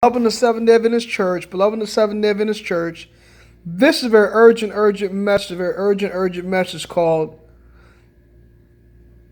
Beloved in the Seventh-day Adventist Church, beloved in the Seventh-day Adventist Church, this is a very urgent message called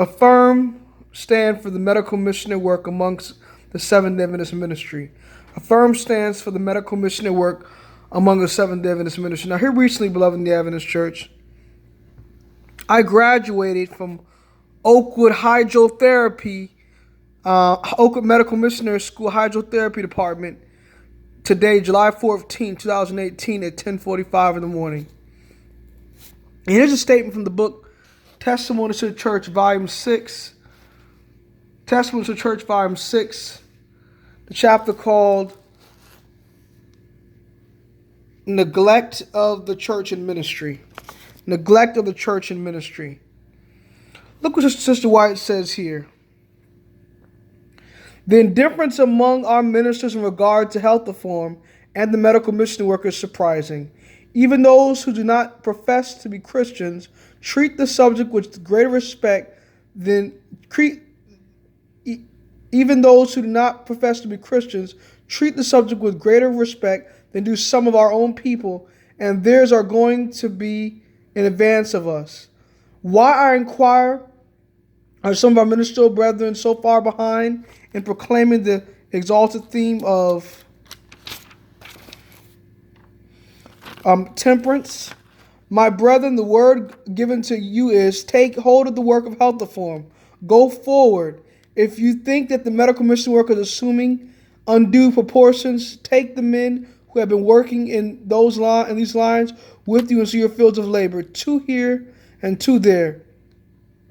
Affirm Stand for the Medical Missionary Work amongst the Seventh-day Adventist Ministry. Affirm stands for the medical missionary work among the Seventh-day Adventist Ministry. Now, here recently, beloved in the Adventist Church, I graduated from Oakwood Hydrotherapy, Oakwood Medical Missionary School Hydrotherapy Department today, July 14, 2018 at 10:45 in the morning. And here's a statement from the book Testimony to the Church, Volume 6. Testimony to the Church, Volume 6. The chapter called Neglect of the Church and Ministry. Neglect of the Church and Ministry. Look what Sister White says here. The indifference among our ministers in regard to health reform and the medical mission work is surprising. Even those who do not profess to be Christians treat the subject with greater respect than even those who do not profess to be Christians treat the subject with greater respect than do some of our own people, and theirs are going to be in advance of us. Why, I inquire, are some of our ministerial brethren so far behind in proclaiming the exalted theme of temperance? My brethren, the word given to you is, take hold of the work of health reform. Go forward. If you think that the medical mission work is assuming undue proportions, take the men who have been working in these lines with you into your fields of labor, two here and two there.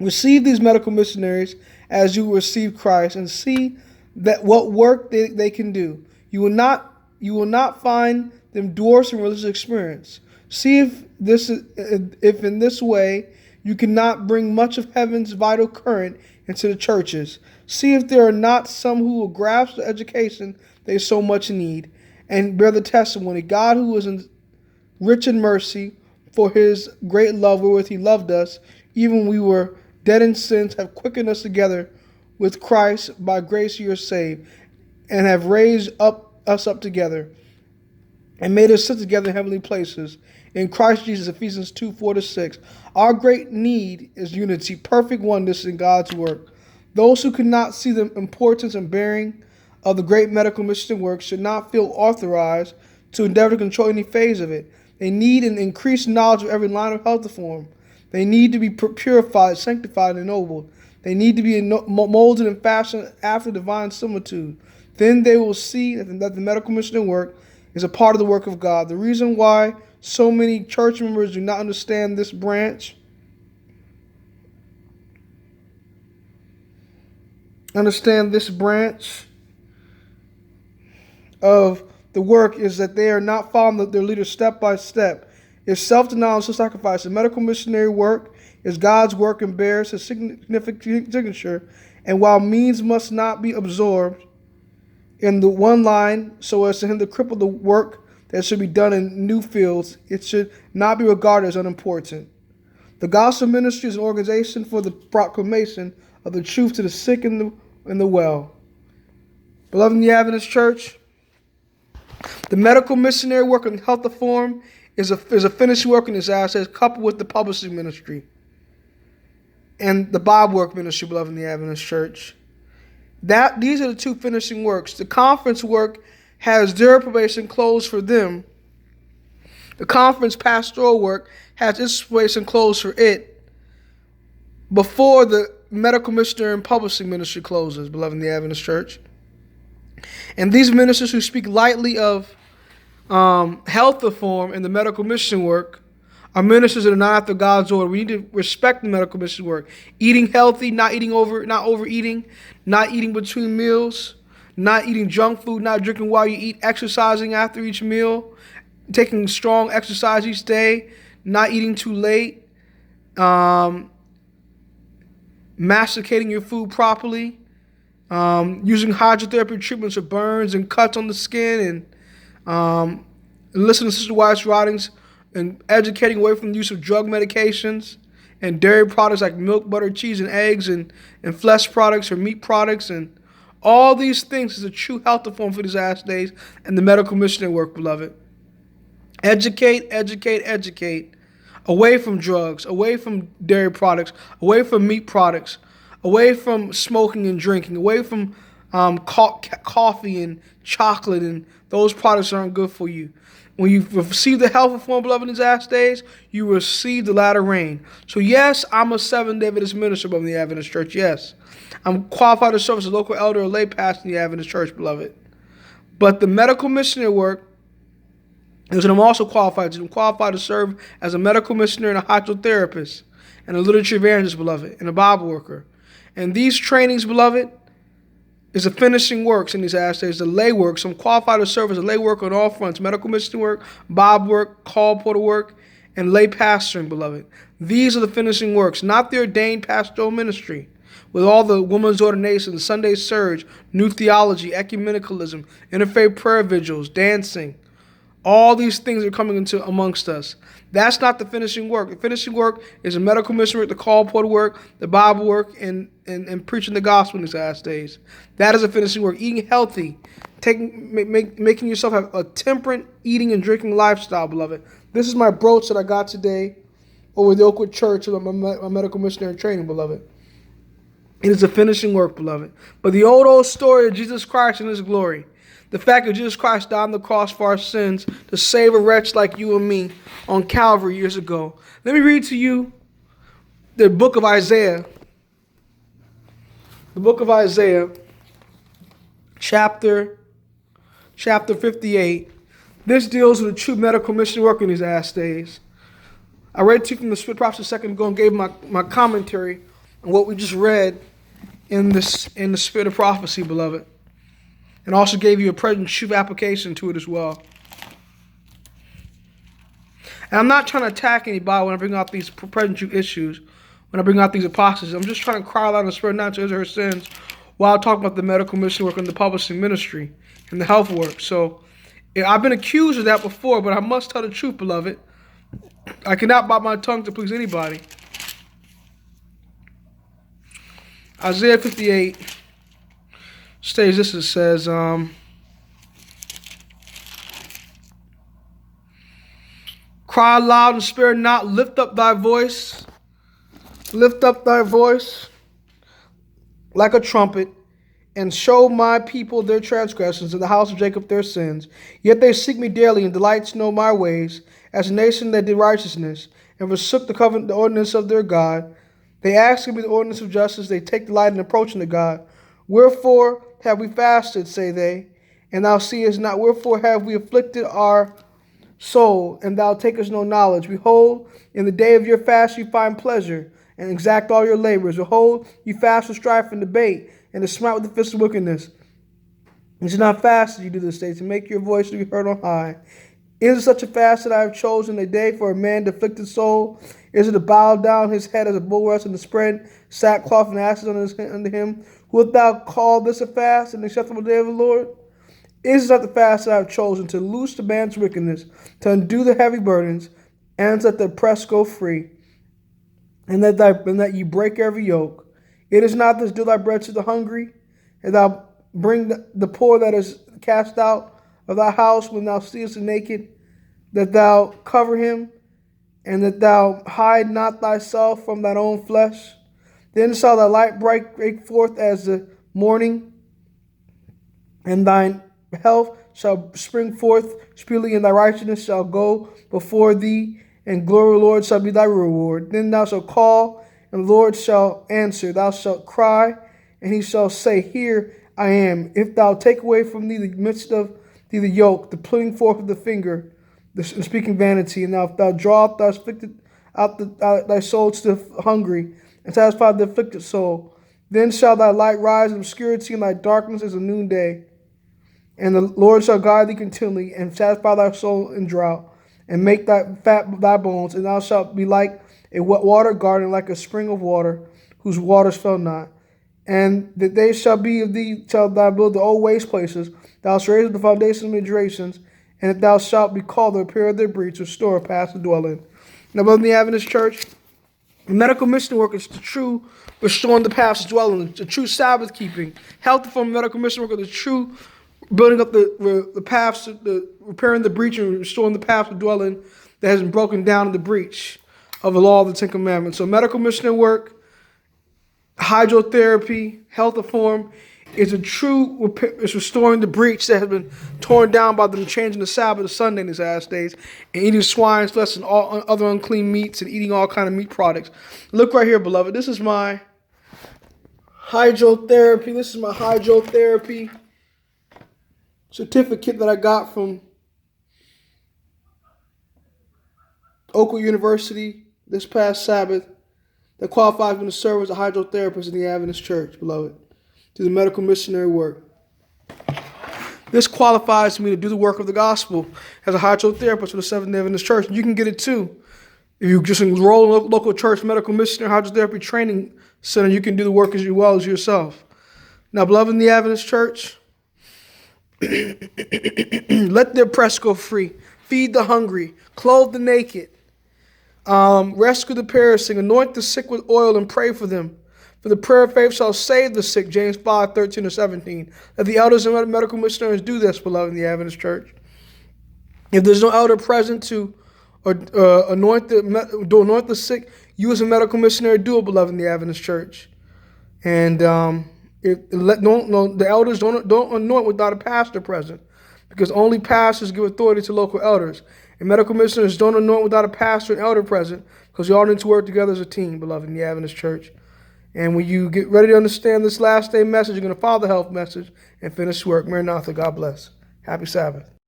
Receive these medical missionaries as you receive Christ, and see that what work they can do. You will not find them dwarfs in religious experience. See if in this way you cannot bring much of heaven's vital current into the churches. See if there are not some who will grasp the education they so much need, and bear the testimony. God, who is rich in mercy, for his great love wherewith he loved us, even when we were dead in sins, have quickened us together with Christ. By grace you are saved, and have raised us up together, and made us sit together in heavenly places in Christ Jesus. Ephesians 2:4-6. Our great need is unity, perfect oneness in God's work. Those who could not see the importance and bearing of the great medical mission work should not feel authorized to endeavor to control any phase of it. They need an increased knowledge of every line of health reform. They need to be purified, sanctified, and ennobled. They need to be molded and fashioned after divine similitude. Then they will see that the medical missionary work is a part of the work of God. The reason why so many church members do not understand this branch of the work is that they are not following their leaders step by step. It's self-denial and self-sacrifice. The medical missionary work is God's work and bears his significant signature. And while means must not be absorbed in the one line so as to hinder cripple the work that should be done in new fields, it should not be regarded as unimportant. The gospel ministry is an organization for the proclamation of the truth to the sick and the well. Beloved in the Adventist Church, the medical missionary work and health reform is a finished work in his assets, coupled with the publishing ministry and the Bible work ministry, beloved in the Adventist Church. These are the two finishing works. The conference work has their probation closed for them. The conference pastoral work has its probation closed for it before the medical missionary and publishing ministry closes, beloved in the Adventist Church. And these ministers who speak lightly of health reform and the medical mission work are ministers that are not after God's order. We need to respect the medical mission work. Eating healthy, not overeating, not eating between meals, not eating junk food, not drinking while you eat, exercising after each meal, taking strong exercise each day, not eating too late, masticating your food properly, using hydrotherapy treatments for burns and cuts on the skin, and listening to Sister White's writings and educating away from the use of drug medications and dairy products like milk, butter, cheese, and eggs, and flesh products or meat products, and All these things is a true health reform for these last days and the medical missionary work, beloved. Educate, educate, educate. Away from drugs, away from dairy products, away from meat products, away from smoking and drinking, away from coffee and chocolate, and those products aren't good for you. When you receive the health reform, beloved, in these last days, you receive the latter rain. So yes, I'm a Seventh-day Adventist minister of the Adventist Church, yes. I'm qualified to serve as a local elder or lay pastor in the Adventist Church, beloved. But the medical missionary work is what I'm also qualified to do. I'm qualified to serve as a medical missionary and a hydrotherapist and a literature evangelist, beloved, and a Bible worker. And these trainings, beloved, is the finishing works in these last days, the lay work. So I'm qualified to serve as a lay worker on all fronts: medical missionary work, Bible work, call porter work, and lay pastoring, beloved. These are the finishing works, not the ordained pastoral ministry with all the women's ordination, Sunday surge, new theology, ecumenicalism, interfaith prayer vigils, dancing. All these things are coming into amongst us. That's not the finishing work. The finishing work is the medical mission work, the call porter work, the Bible work, and preaching the gospel in these last days. That is a finishing work. Eating healthy, making yourself have a temperate eating and drinking lifestyle, beloved. This is my brooch that I got today over the Oakwood Church of my medical missionary training, beloved. It is a finishing work, beloved. But the old story of Jesus Christ and his glory, the fact that Jesus Christ died on the cross for our sins to save a wretch like you and me on Calvary years ago. Let me read to you the book of Isaiah. The book of Isaiah, chapter 58. This deals with the true medical mission work in these last days. I read to you from the Spirit Prophecy a second ago and gave my commentary on what we just read in the Spirit of Prophecy, beloved. And also gave you a present truth application to it as well. And I'm not trying to attack anybody when I bring out these present truth issues, when I bring out these apostasy. I'm just trying to cry out in the Spirit not to answer her sins while talking about the medical mission work and the publishing ministry and the health work. So I've been accused of that before, but I must tell the truth, beloved. I cannot bite my tongue to please anybody. Isaiah 58 states this. It says, cry loud and spare not, lift up thy voice like a trumpet, and show my people their transgressions, and the house of Jacob their sins. Yet they seek me daily, and delight to know my ways, as a nation that did righteousness, and forsook the covenant, the ordinance of their God. They ask of me the ordinance of justice, they take delight in approaching to God. Wherefore have we fasted, say they, and thou seest not? Wherefore have we afflicted our soul, and thou takest no knowledge? Behold, in the day of your fast you find pleasure, and exact all your labors. Behold, you fast for strife and debate, and to smite with the fist of wickedness. It is not fast as you do this day, to make your voice to be heard on high. Is it such a fast that I have chosen a day for a man to afflicted soul? Is it to bow down his head as a bulrush, and to spread sackcloth and ashes under him? Wilt thou call this a fast, and acceptable day of the Lord? Is it not the fast that I have chosen, to loose the man's wickedness, to undo the heavy burdens, and to let the oppressed go free, and that you break every yoke? It is not this, do thy bread to the hungry, and thou bring the poor that is cast out of thy house when thou seest the naked, that thou cover him, and that thou hide not thyself from thine own flesh. Then shall thy light break forth as the morning, and thine health shall spring forth speedily, and thy righteousness shall go before thee, and glory, Lord, shall be thy reward. Then thou shalt call, and the Lord shall answer. Thou shalt cry, and he shall say, Here I am. If thou take away from thee the midst of thee the yoke, the putting forth of the finger, the speaking vanity, and now if thou draw out thy soul to the hungry, and satisfy the afflicted soul, then shall thy light rise in obscurity, and thy darkness as a noonday. And the Lord shall guide thee continually, and satisfy thy soul in drought, and make thy fat thy bones, and thou shalt be like a watered garden, like a spring of water, whose waters fail not. And that they shall be of thee, shall thou build the old waste places, thou shalt raise up the foundations of the generations, and that thou shalt be called the repair of their breach, restore past the dwelling. Now, brother in the Adventist Church, The medical mission worker is the true restoring the paths of dwelling, the true Sabbath keeping. Health reform medical mission worker, the true building up the paths, the repairing the breach and restoring the paths of dwelling that has been broken down in the breach of the law of the Ten Commandments. So medical missionary work, hydrotherapy, health reform is a true, it's restoring the breach that has been torn down by them changing the Sabbath to Sunday in these last days and eating swine's flesh and all other unclean meats and eating all kind of meat products. Look right here, beloved. This is my hydrotherapy. This is my hydrotherapy certificate that I got from Oakwood University this past Sabbath that qualifies me to serve as a hydrotherapist in the Adventist Church, beloved, to the medical missionary work. This qualifies me to do the work of the gospel as a hydrotherapist for the Seventh-day Adventist Church. And you can get it too. If you just enroll in a local church medical missionary hydrotherapy training center, you can do the work as well as yourself. Now, beloved in the Adventist Church, let the oppressed go free, feed the hungry, clothe the naked, rescue the perishing, anoint the sick with oil and pray for them. For the prayer of faith shall save the sick, James 5:13-17. Let the elders and medical missionaries do this, beloved in the Adventist Church. If there's no elder present to anoint the sick, you as a medical missionary do it, beloved in the Adventist Church. And the elders don't anoint without a pastor present, because only pastors give authority to local elders. And medical missionaries don't anoint without a pastor and elder present, because you all need to work together as a team, beloved in the Adventist Church. And when you get ready to understand this last day message, you're going to follow the health message and finish work. Maranatha, God bless. Happy Sabbath.